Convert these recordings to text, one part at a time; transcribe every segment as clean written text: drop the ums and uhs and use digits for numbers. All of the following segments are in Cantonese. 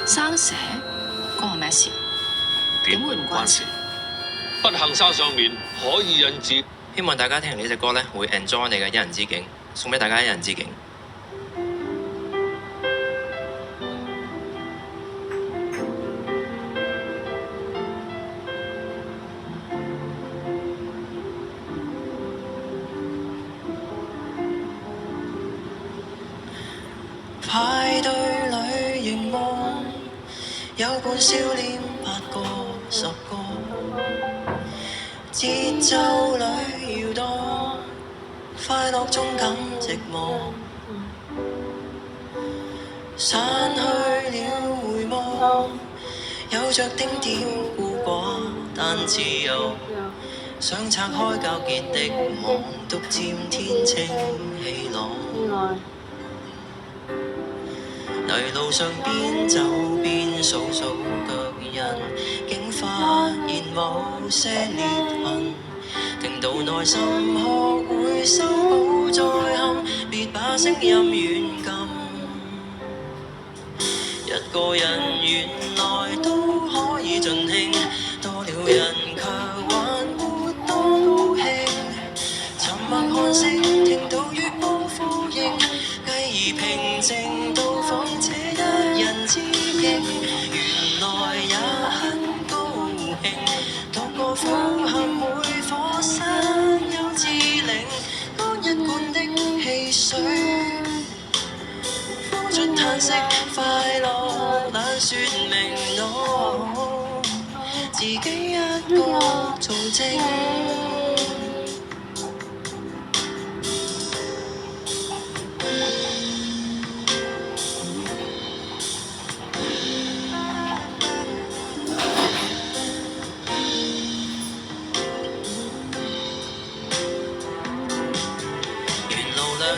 生蛇關我咩事？點會唔關事？不幸生上面可以引致。希望大家聽完呢隻歌咧，會 enjoy 你嘅一人之境，送俾大家一人之境。派對裏凝望，有半笑臉8個10個，節奏裏搖動，快樂中感寂寞，散去了回望，有着丁點孤寡，但自由，想拆開糾結的網，獨佔天清氣朗。泥路上邊走邊數數腳印，竟發現某些裂痕。聽到內心學會修補再陷，別把聲音軟禁。一個人原來都可以盡興，多了人卻還沒多高興。沉默看星，聽到月光呼應，繼而平靜到訪這一人之境。原來也很高興，獨個俯瞰每顆山丘之嶺，乾一罐的汽水，呼出嘆息，快樂懶說明我自己一個做證。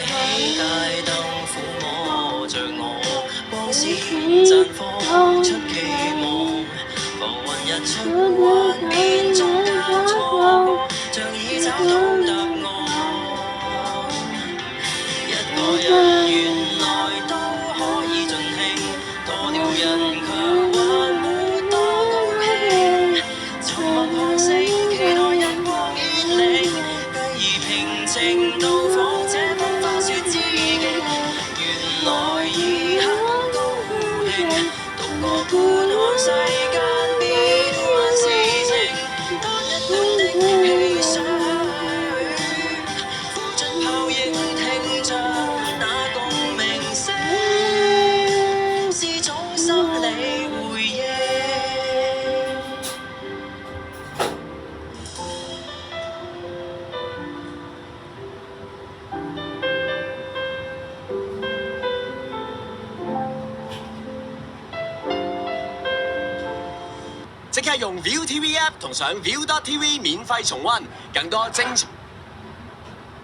起街燈撫摸着我，光線綻放出期望，浮雲日出幻變中間錯過，像已找到答案。一個人原來都可以盡興，多了人卻還沒多高興。沉默看星，期待日光顯領，繼而平靜到訪這說知己，原來已很高興，獨個觀看世間變幻事情，單一罐的汽水，呼出泡影，聽着那共鳴聲，是種心理回應。即刻用 ViuTV App 同上 Viu.tv 免費重溫更多精彩。